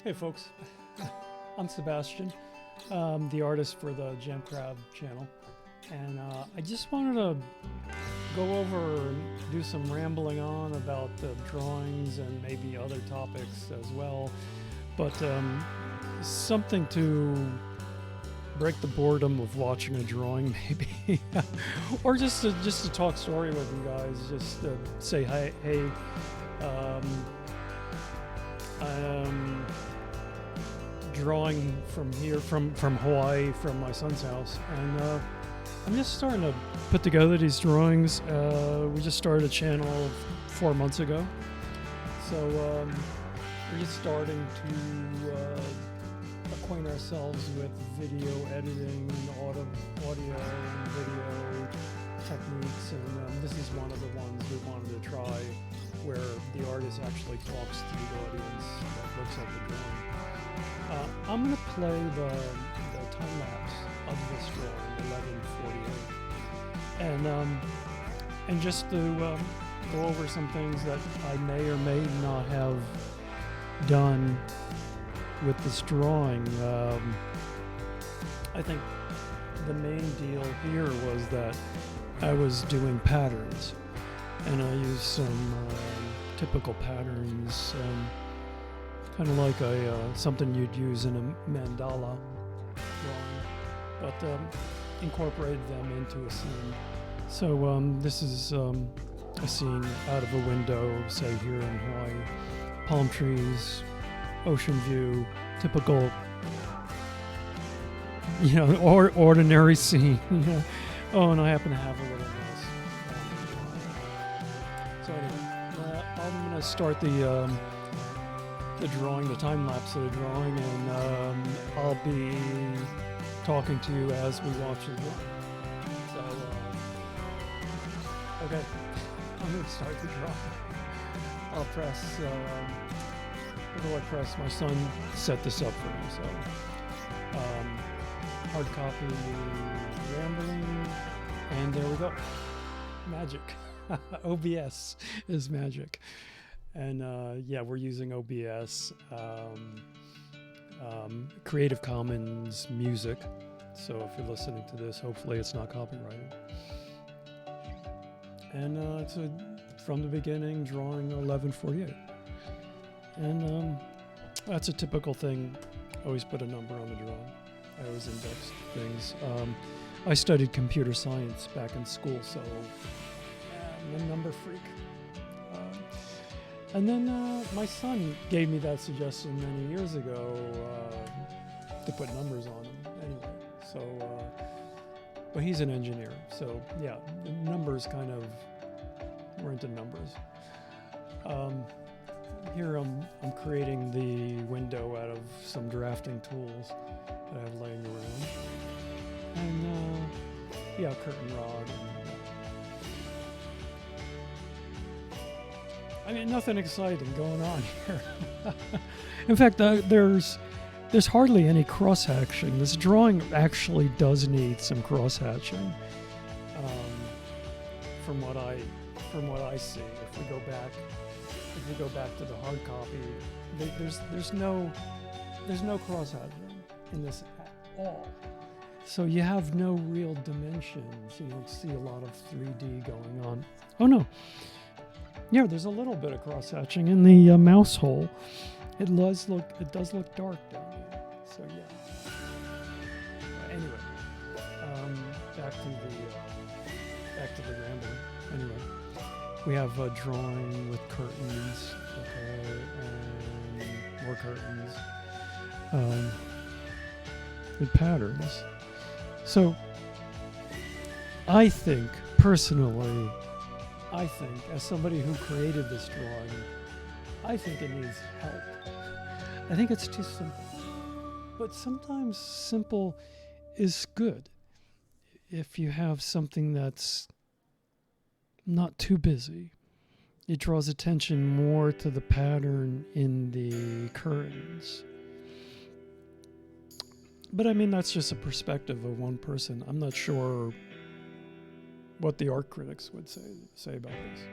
Hey folks, I'm Sebastian, the artist for the Jam Crab channel, and I just wanted to go over and do some rambling on about the drawings and maybe other topics as well, but something to break the boredom of watching a drawing maybe, or just to talk story with you guys, just to say hey, I'm drawing from here, from Hawaii, from my son's house, and I'm just starting to put together these drawings. We just started a channel 4 months ago, so we're just starting to acquaint ourselves with video editing, audio and video techniques, and this is one of the ones we wanted to try, where the artist actually talks to the audience that looks at the drawing. I'm going to play the time lapse of this drawing, 11:48, and just to go over some things that I may or may not have done with this drawing. I think the main deal here was that I was doing patterns, and I used some typical patterns, kind of like something you'd use in a mandala drawing, but incorporated them into a scene. So this is a scene out of a window, say here in Hawaii, palm trees, ocean view, typical, ordinary scene. Oh, and I happen to have a little mouse. So anyway, I'm going to start the drawing, the time lapse of the drawing, and I'll be talking to you as we watch the drawing. So, okay, I'm going to start the drawing. I'll press. What do I press? My son set this up for me. So, hard copy, rambling, and there we go. Magic. OBS is magic. And yeah, we're using OBS, Creative Commons music. So if you're listening to this, hopefully it's not copyrighted. And it's from the beginning, drawing 11:48. And that's a typical thing. Always put a number on the drawing. I always index things. I studied computer science back in school, so I'm a number freak. And then my son gave me that suggestion many years ago to put numbers on them anyway. So, but he's an engineer, so yeah, numbers kind of, we're into numbers. Here I'm creating the window out of some drafting tools that I have laying around. And yeah, curtain rod. I mean, nothing exciting going on here. In fact, there's hardly any cross-hatching. This drawing actually does need some cross-hatching. From what I see, if we go back to the hard copy, there's no cross-hatching in this at all. So you have no real dimensions. You don't see a lot of 3D going on. Oh no. Yeah, there's a little bit of cross-hatching in the mouse hole. It does look dark down there. So yeah. Anyway, back to the ramble. Anyway, we have a drawing with curtains, okay, and more curtains, with patterns. So I think personally, as somebody who created this drawing, I think it needs help. I think it's too simple. But sometimes simple is good if you have something that's not too busy. It draws attention more to the pattern in the curtains. But I mean, that's just a perspective of one person. I'm not sure what the art critics would say about this.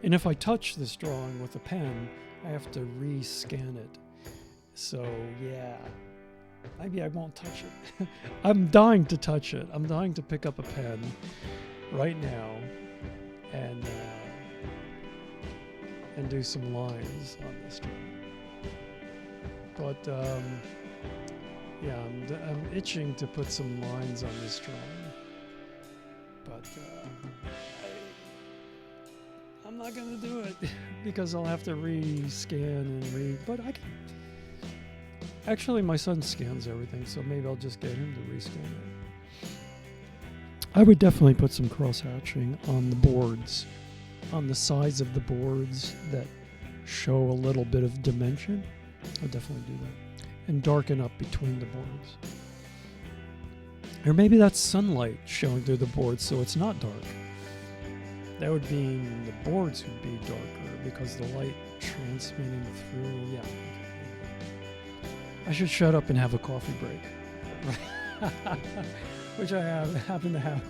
And if I touch this drawing with a pen, I have to re-scan it. So yeah, maybe I won't touch it. I'm dying to touch it. I'm dying to pick up a pen right now and do some lines on this drawing. But yeah, I'm itching to put some lines on this drawing. But I'm not gonna do it because I'll have to rescan and read. But I can. Actually, my son scans everything, so maybe I'll just get him to rescan it. I would definitely put some cross-hatching on the boards, on the sides of the boards that show a little bit of dimension. I'll definitely do that. And darken up between the boards. Or maybe that's sunlight showing through the boards, so it's not dark. That would mean the boards would be darker because the light transmitting through, yeah. I should shut up and have a coffee break. Which I happen to have.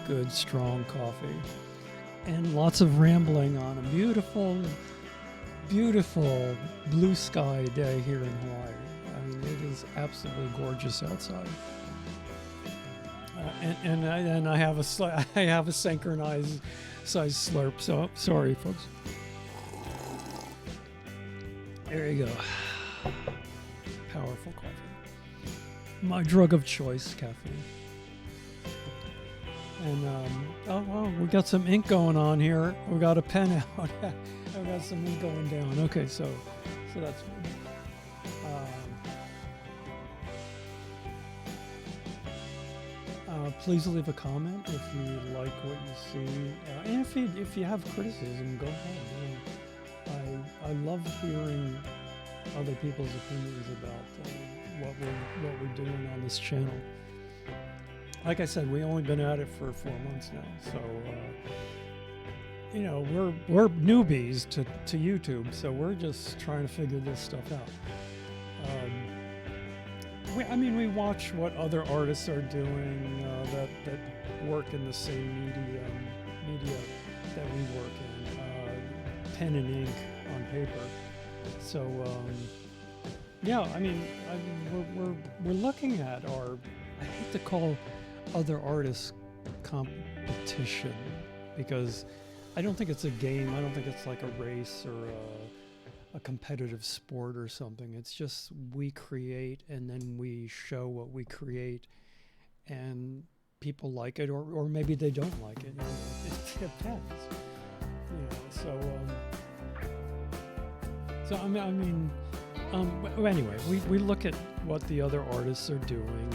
Good, strong coffee. And lots of rambling on a beautiful, beautiful blue sky day here in Hawaii. I mean, it is absolutely gorgeous outside. And I have a synchronized size slurp. So sorry, folks. There you go. Powerful coffee. My drug of choice, caffeine. And oh well, we got some ink going on here. We got a pen out. I got some ink going down. Okay, so that's good. Please leave a comment if you like what you see, and if you have criticism, go ahead. I love hearing other people's opinions about what we're doing on this channel. Like I said, we've only been at it for 4 months now, so you know, we're newbies to YouTube, so we're just trying to figure this stuff out. We watch what other artists are doing that work in the same media that we work in, pen and ink on paper. So yeah, we're looking at our, I hate to call other artists competition, because I don't think it's a game. I don't think it's like a race or a competitive sport or something. It's just we create and then we show what we create, and people like it or maybe they don't like it. You know, it depends. Anyway, we look at what the other artists are doing,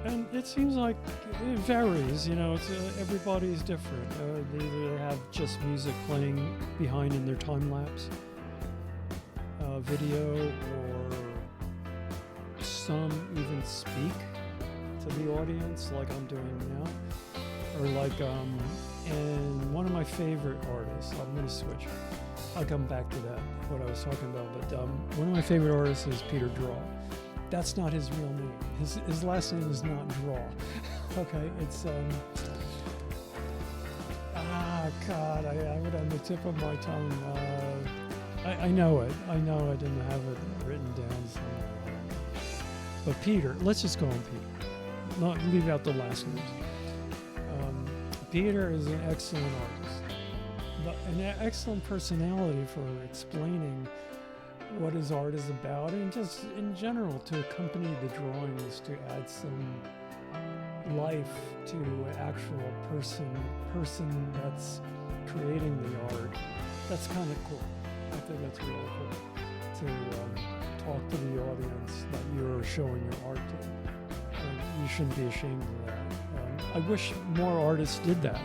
and it seems like it varies. You know, everybody's different. They either have just music playing behind in their time lapse video, or some even speak to the audience, like I'm doing now, or like and one of my favorite artists. I'm gonna switch. I'll come back to that, what I was talking about. But one of my favorite artists is Peter Draw. That's not his real name. His last name is not Draw. Okay, it's God, I have it on the tip of my tongue. I know it. I know I didn't have it written down somewhere. But Peter, let's just call him Peter. Not leave out the last names. Peter is an excellent artist, an excellent personality for explaining what his art is about, and just in general to accompany the drawings, to add some life to an actual person that's creating the art. That's kind of cool. I think that's really cool to talk to the audience that you're showing your art to. And you shouldn't be ashamed of that. I wish more artists did that.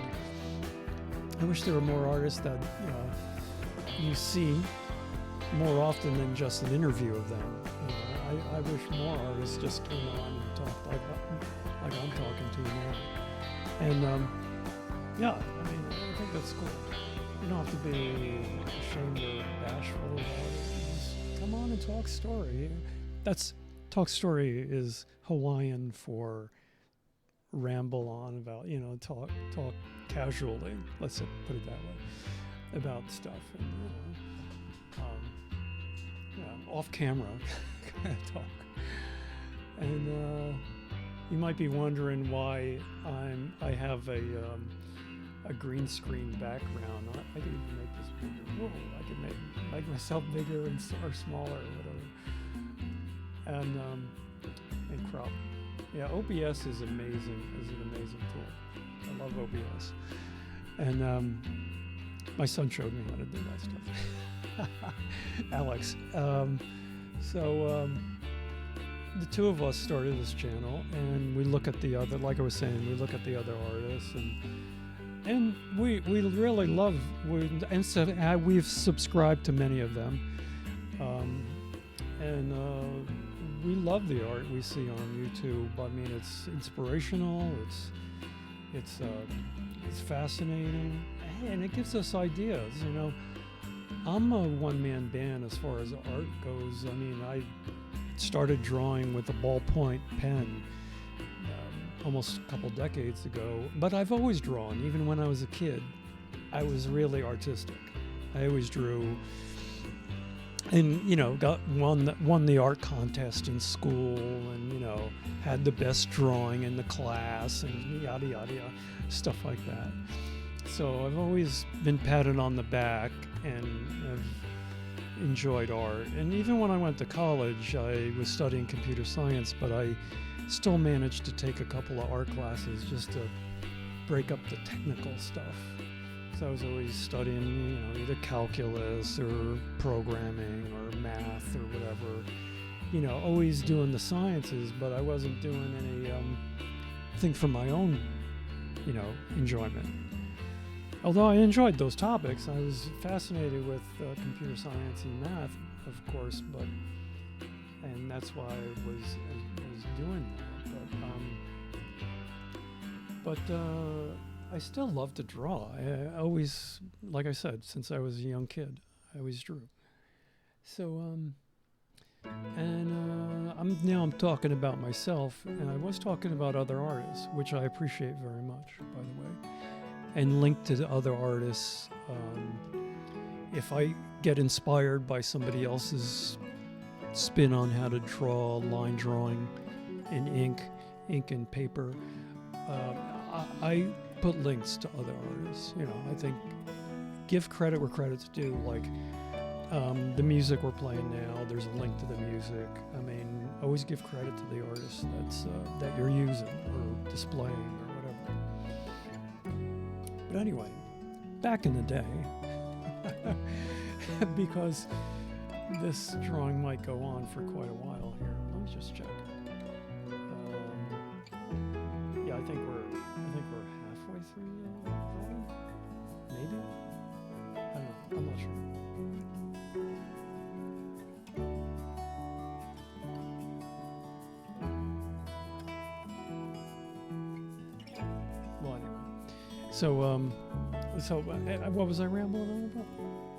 I wish there were more artists that you see more often than just an interview of them. I wish more artists just came on and talked like I'm talking to you now. And yeah, I think that's cool. You don't have to be ashamed or bashful about it. Just come on and talk story. Talk story is Hawaiian for ramble on about, talk casually, let's put it that way, about stuff, and off camera kind of talk. And you might be wondering why I have a green screen background. I could even make this bigger. Whoa, I could make myself bigger or smaller or whatever. And crop. Yeah, OBS is amazing. Is an amazing tool. I love OBS. And my son showed me how to do that stuff. Alex. The two of us started this channel, and we look at the other, like I was saying, we look at the other artists, and we really love, we've subscribed to many of them, and we love the art we see on YouTube. I mean, it's inspirational, it's fascinating, and it gives us ideas. I'm a one-man band as far as art goes. I mean, I started drawing with a ballpoint pen almost a couple decades ago, but I've always drawn. Even when I was a kid, I was really artistic. I always drew, and won the art contest in school, and had the best drawing in the class, and yada yada yada, stuff like that. So I've always been patted on the back, and I've enjoyed art. And even when I went to college, I was studying computer science, but I still managed to take a couple of art classes just to break up the technical stuff. So I was always studying, either calculus or programming or math or whatever, always doing the sciences, but I wasn't doing any thing for my own, enjoyment. Although I enjoyed those topics, I was fascinated with computer science and math, of course, and that's why I was doing that. But I still love to draw. I always, like I said, since I was a young kid, I always drew. So, I'm talking about myself, and I was talking about other artists, which I appreciate very much, by the way. And link to the other artists. If I get inspired by somebody else's spin on how to draw line drawing in ink and paper, I put links to other artists. I think give credit where credit's due. Like the music we're playing now, there's a link to the music. I mean, always give credit to the artist that you're using or displaying or whatever. But anyway, back in the day, because this drawing might go on for quite a while here. Let me just check. Yeah, I think we're halfway through the drawing. Maybe. I don't know. I'm not sure. Well, anyway. So what was I rambling on about?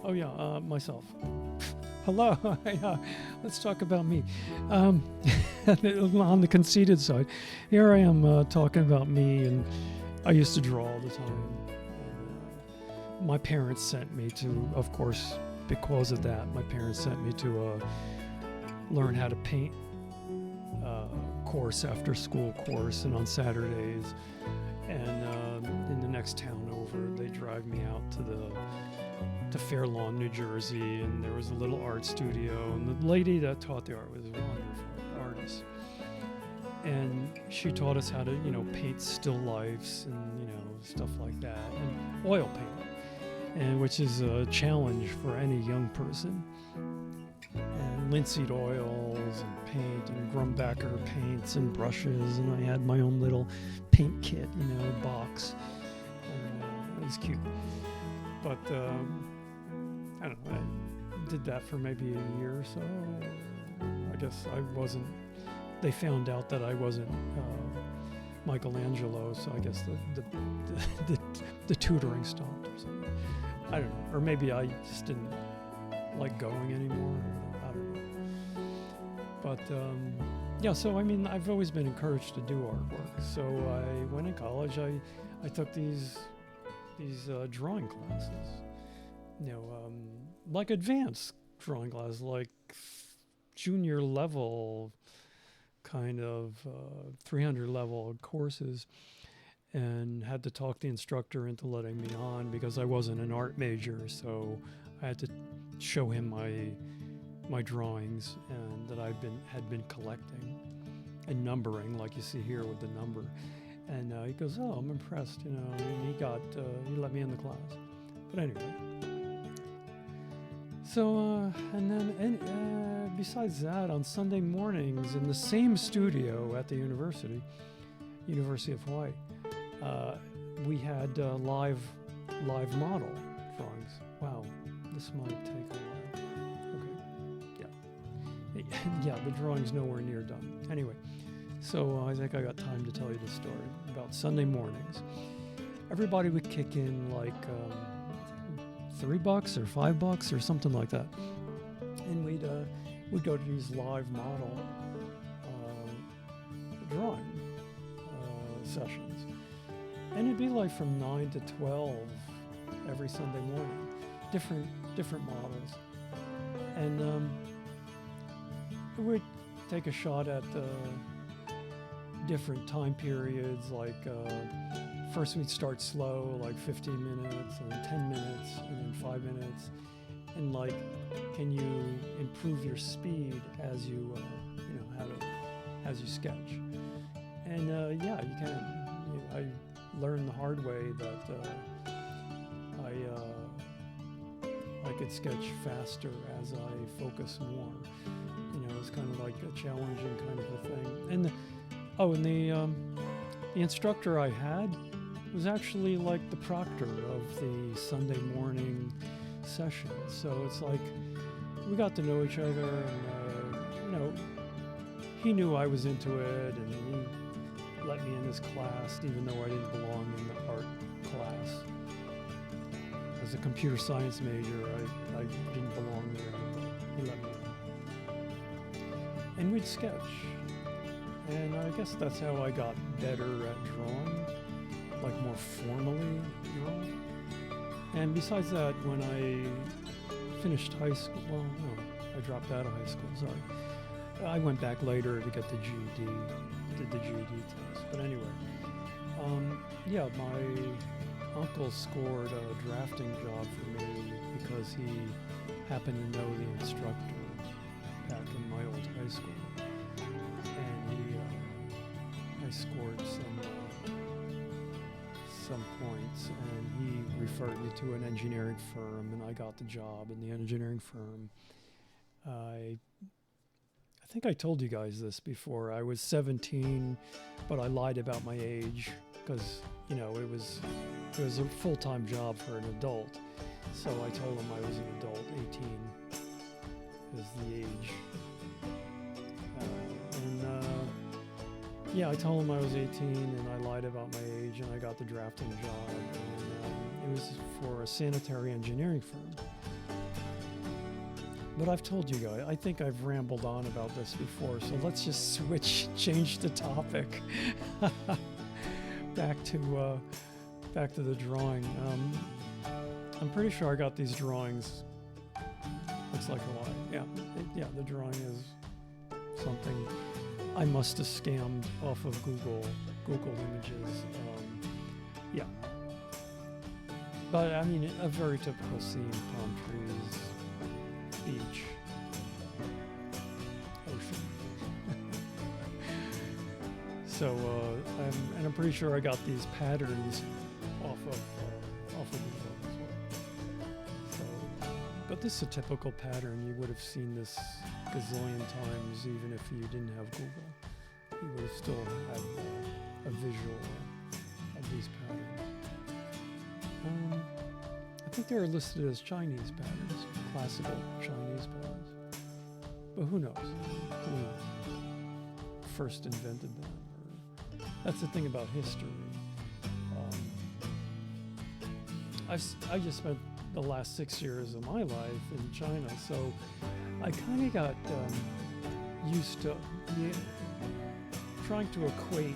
Oh yeah, myself. Hello. Let's talk about me. On the conceited side, here I am talking about me, and I used to draw all the time. And, my parents sent me to, of course, because of that, my parents sent me to learn how to paint course, after school course, and on Saturdays. And in the next town over, they drive me out to Fair Lawn, New Jersey, and there was a little art studio, and the lady that taught the art was a wonderful artist. And she taught us how to, paint still lifes and, stuff like that, and oil paint, and which is a challenge for any young person. And linseed oils and paint and Grumbacher paints and brushes, and I had my own little paint kit, box. And it was cute. But I don't know, I did that for maybe a year or so. I guess they found out that I wasn't Michelangelo, so I guess the tutoring stopped or something. I don't know. Or maybe I just didn't like going anymore. I don't know. But yeah, so I mean, I've always been encouraged to do artwork. So I went in college. I took these drawing classes, like advanced drawing classes, like junior level kind of 300 level courses, and had to talk the instructor into letting me on because I wasn't an art major. So I had to show him my drawings and that had been collecting and numbering, like you see here with the number. And he goes, "Oh, I'm impressed," and he let me in the class. But anyway, so besides that, on Sunday mornings in the same studio at the University of Hawaii, we had live model drawings. Wow, this might take a while. Okay, yeah, the drawing's nowhere near done. Anyway, so I think I got time to tell you the story about Sunday mornings. Everybody would kick in like $3 or $5 or something like that, and we'd go to these live model drawing sessions, and it'd be like from 9 to 12 every Sunday morning, different models, and we'd take a shot at different time periods, like first we'd start slow, like 15 minutes, and then 10 minutes, and then 5 minutes, and like, can you improve your speed as you as you sketch? And yeah, you can. I learned the hard way that I could sketch faster as I focus more. It's kind of like a challenging kind of a thing. And the instructor I had was actually like the proctor of the Sunday morning session. So it's like we got to know each other, and he knew I was into it, and he let me in his class, even though I didn't belong in the art class. As a computer science major, I didn't belong there, but he let me in. And we'd sketch. And I guess that's how I got better at drawing, like more formally drawing. And besides that, when I finished high school, well, no, I dropped out of high school, sorry. I went back later to get the GED, did the GED test. But anyway, yeah, my uncle scored a drafting job for me because he happened to know the instructor back in my old high school. I scored some points, and he referred me to an engineering firm, and I got the job in the engineering firm. I think I told you guys this before. I was 17, but I lied about my age because it was a full-time job for an adult. So I told him I was an adult. 18 is the age. Yeah, I told him I was 18, and I lied about my age, and I got the drafting job, and it was for a sanitary engineering firm. But I've told you guys, I think I've rambled on about this before, so let's just change the topic. back to the drawing. I'm pretty sure I got these drawings. Looks like Hawaii. Yeah, the drawing is something I must have scammed off of Google Images. Yeah. But I mean, a very typical scene: palm trees, beach, ocean. So, I'm pretty sure I got these patterns off of Google as well. So, but this is a typical pattern. You would have seen this gazillion times, even if you didn't have Google. You would have still had a visual of these patterns. I think they are listed as Chinese patterns, classical Chinese patterns. But who knows? Who first invented them? That's the thing about history. I just spent the last 6 years of my life in China, so I kind of got used to trying to equate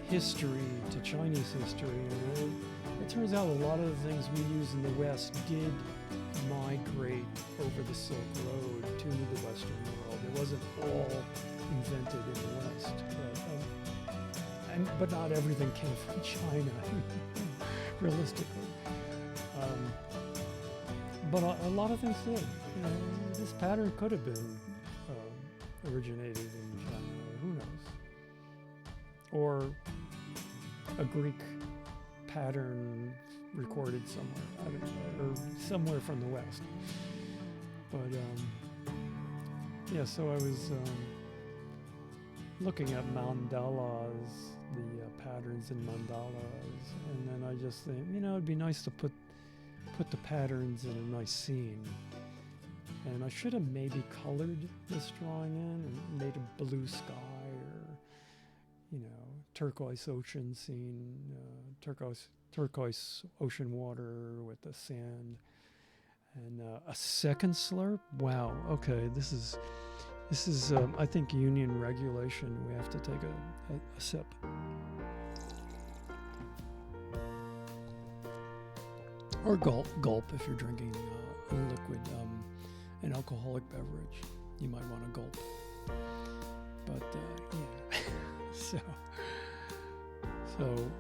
history to Chinese history, and it turns out a lot of the things we use in the West did migrate over the Silk Road to the Western world. It wasn't all invented in the West, but not everything came from China, realistically. But a lot of things did. You know, this pattern could have been originated in China, who knows? Or a Greek pattern recorded somewhere, I don't know, or somewhere from the West. But yeah, so I was looking at mandalas, the patterns in mandalas, and then I just think, you know, it'd be nice to put the patterns in a nice scene. And I should have maybe colored this drawing in and made a blue sky, or, you know, turquoise ocean scene, turquoise ocean water with the sand, and a second slurp. Wow. Okay, this is I think union regulation. We have to take a sip. Or gulp if you're drinking a liquid, an alcoholic beverage. You might want to gulp. But yeah, so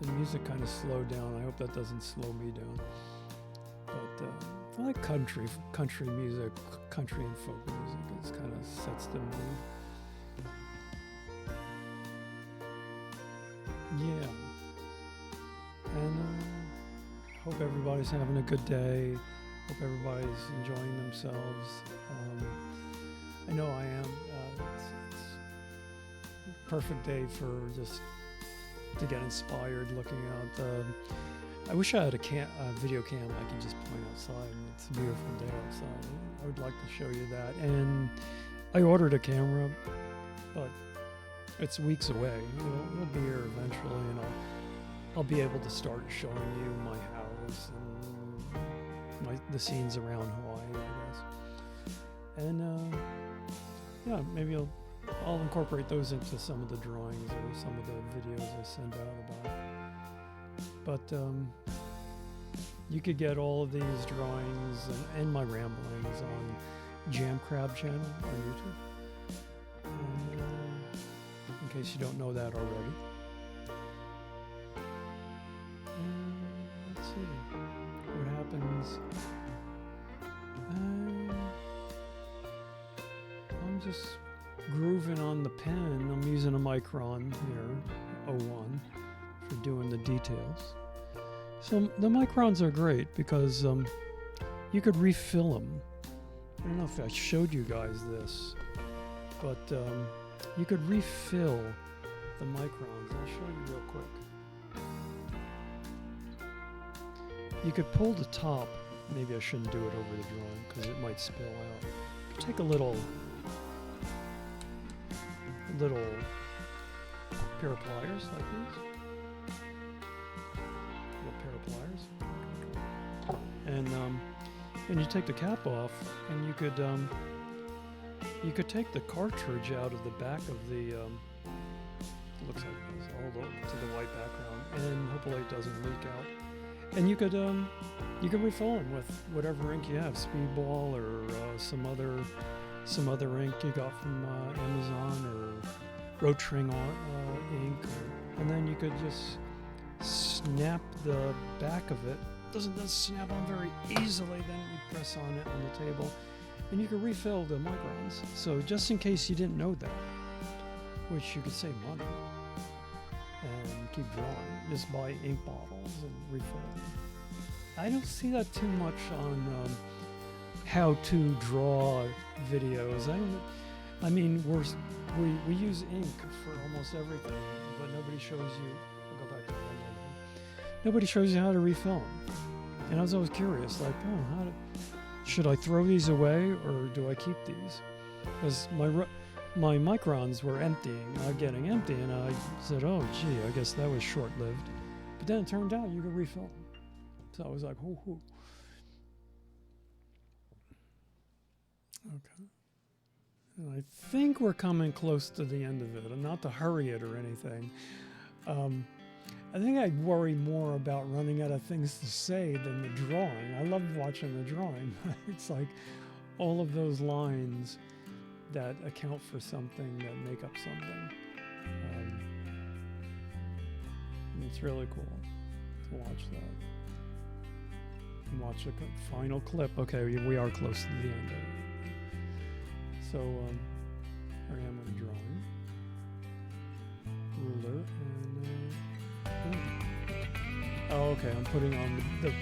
the music kind of slowed down. I hope that doesn't slow me down. But I like country music, country and folk music. It kind of sets the mood. Yeah. And hope everybody's having a good day. Hope everybody's enjoying themselves. I know I am. It's a perfect day for just to get inspired looking out. I wish I had a video cam I could just point outside. It's a beautiful day outside. I would like to show you that. And I ordered a camera, but it's weeks away. It'll be here eventually, and I'll be able to start showing you my house and the scenes around Hawaii, I guess. And yeah, maybe I'll incorporate those into some of the drawings or some of the videos I send out about it. But you could get all of these drawings and my ramblings on Jam Crab channel on YouTube. In case you don't know that already. Let's see what happens. I'm just grooving on the pen. I'm using a Micron here, 01, for doing the details. So the Microns are great because you could refill them. I don't know if I showed you guys this, but you could refill the Microns. I'll show you real quick. You could pull the top. Maybe I shouldn't do it over the drawing because it might spill out. You could take a little pair of pliers like these. Little pair of pliers. And you take the cap off, and you could take the cartridge out of the back of the it looks like this, all to the white background, and hopefully it doesn't leak out. And you could refill them with whatever ink you have, Speedball or some other ink you got from Amazon or Rotring ink, and then you could just snap the back of it. Doesn't snap on very easily. Then you press on it on the table, and you can refill the Microns. So just in case you didn't know that, which you could save money and keep drawing, just buy ink bottles and refill them. I don't see that too much on how to draw videos. I mean, we use ink for almost everything, but nobody shows you. I'll go back to that. Nobody shows you how to refill them. And I was always curious, like, should I throw these away or do I keep these? Because my Microns were getting empty, and I said, oh, gee, I guess that was short-lived. But then it turned out you could refill them. So I was like, hoo. Okay. And I think we're coming close to the end of it, and not to hurry it or anything. I think I'd worry more about running out of things to say than the drawing. I love watching the drawing. It's like all of those lines that account for something, that make up something. It's really cool to watch that. And watch the final clip. Okay, we are close to the end of it. So, here I am on the drawing. Ruler and... oh, okay, I'm putting on the...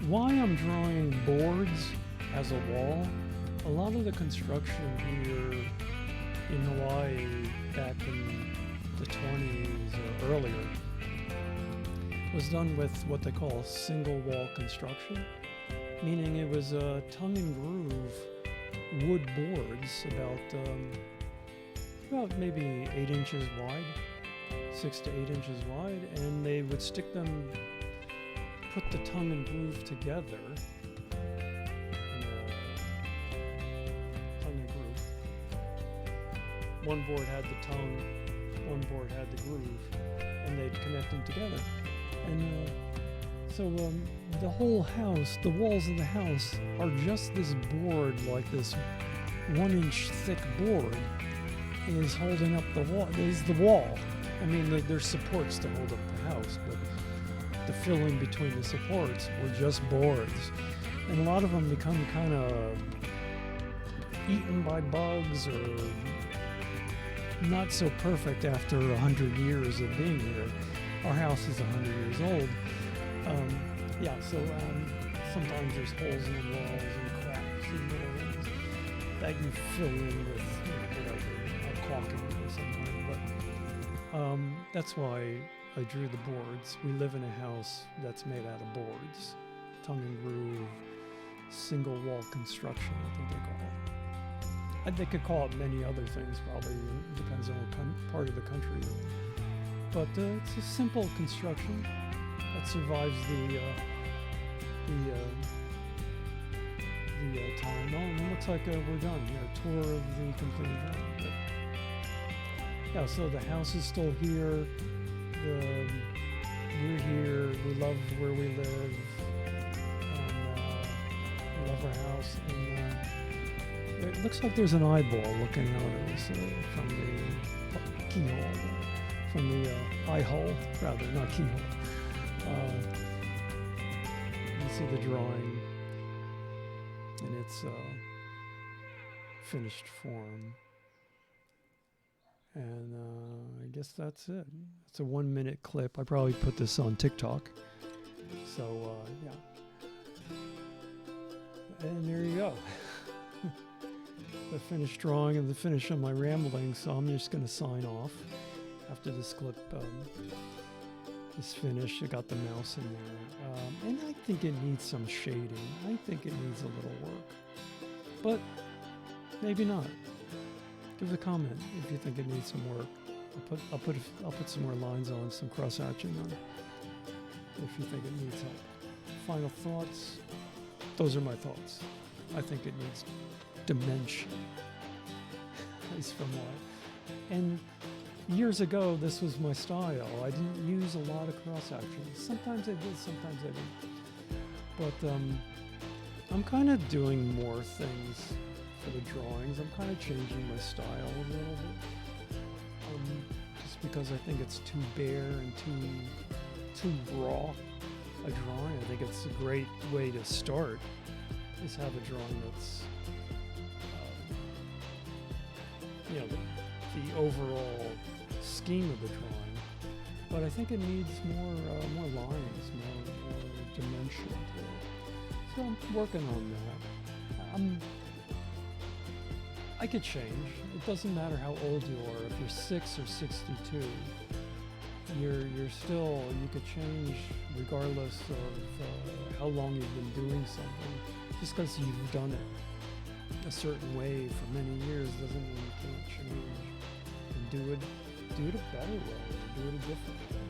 Why I'm drawing boards as a wall, a lot of the construction here in Hawaii back in the 20s or earlier was done with what they call single wall construction, meaning it was tongue and groove wood boards about maybe 8 inches wide, 6 to 8 inches wide, and they would stick them, put the tongue and groove together. Tongue and groove. One board had the tongue, one board had the groove, and they'd connect them together. And so the whole house, the walls of the house are just this board, like this 1 inch thick board is holding up the wall. Is the wall. I mean, there's supports to hold up the house, but the filling between the supports were just boards. And a lot of them become kind of eaten by bugs or not so perfect after 100 years of being here. Our house is 100 years old. Sometimes there's holes in the walls and cracks and walls that you fill in with whatever, caulking or something. But that's why I drew the boards. We live in a house that's made out of boards, tongue and groove, single wall construction, I think they call it. They could call it many other things, probably. It depends on what part of the country you're in. But it's a simple construction that survives the time. Oh, and it looks like we're done here. Tour of the complete home. Yeah, so the house is still here. We're here. We love where we live. We love our house. And it looks like there's an eyeball looking out at us from the keyhole. From the eye hole, rather, not keyhole. You see the drawing in its finished form. And I guess that's it. It's a 1 minute clip. I probably put this on TikTok. So, yeah. And there you go. The finished drawing and the finish of my rambling. So I'm just going to sign off. After this clip is finished, I got the mouse in there. And I think it needs some shading. I think it needs a little work. But maybe not. Give a comment if you think it needs some work. I'll put some more lines on, some cross hatching on, if you think it needs help. Final thoughts. Those are my thoughts. I think it needs dimension. At least from what. And years ago, this was my style. I didn't use a lot of cross action. Sometimes I did, sometimes I didn't. But I'm kind of doing more things for the drawings. I'm kind of changing my style a little bit. Just because I think it's too bare and too raw a drawing. I think it's a great way to start, is have a drawing that's, the overall scheme of the drawing, but I think it needs more lines, more dimension to it. So I'm working on that. I could change. It doesn't matter how old you are. If you're 6 or 62, you could change regardless of how long you've been doing something. Just because you've done it a certain way for many years doesn't mean you can't change and do it a better way, or do it a different way.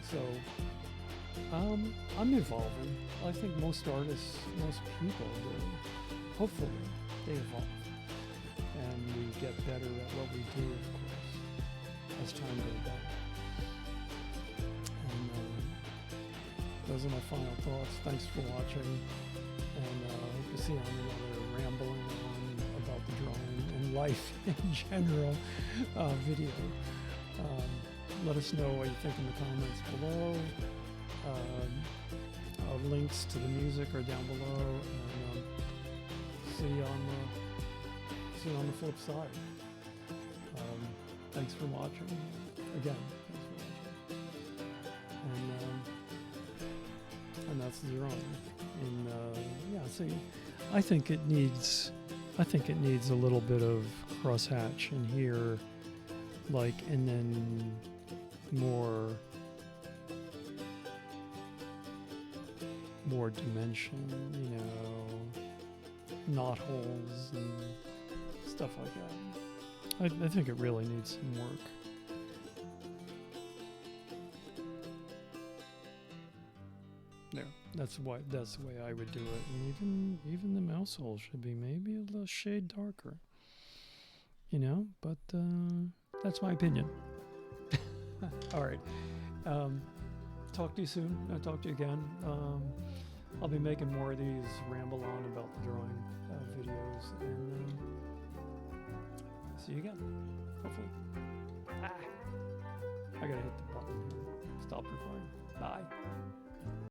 So I'm evolving. I think most artists, most people do. Hopefully they evolve. get better at what we do, of course, as time goes by. And those are my final thoughts. Thanks for watching, and hope to see you on another rambling on about the drawing and life in general video. Let us know what you think in the comments below. Links to the music are down below, and see you on the flip side. Thanks for watching. Again, thanks for watching. And that's the drawing. And yeah, see, I think it needs a little bit of crosshatch in here, like, and then more dimension, you know, knot holes and stuff like that. I think it really needs some work. There, that's the way I would do it. And even the mouse hole should be maybe a little shade darker, you know. But that's my opinion. All right. Talk to you soon. I'll talk to you again. I'll be making more of these ramble on about the drawing videos, and see you again, hopefully. I gotta hit the button here. Stop recording. Bye.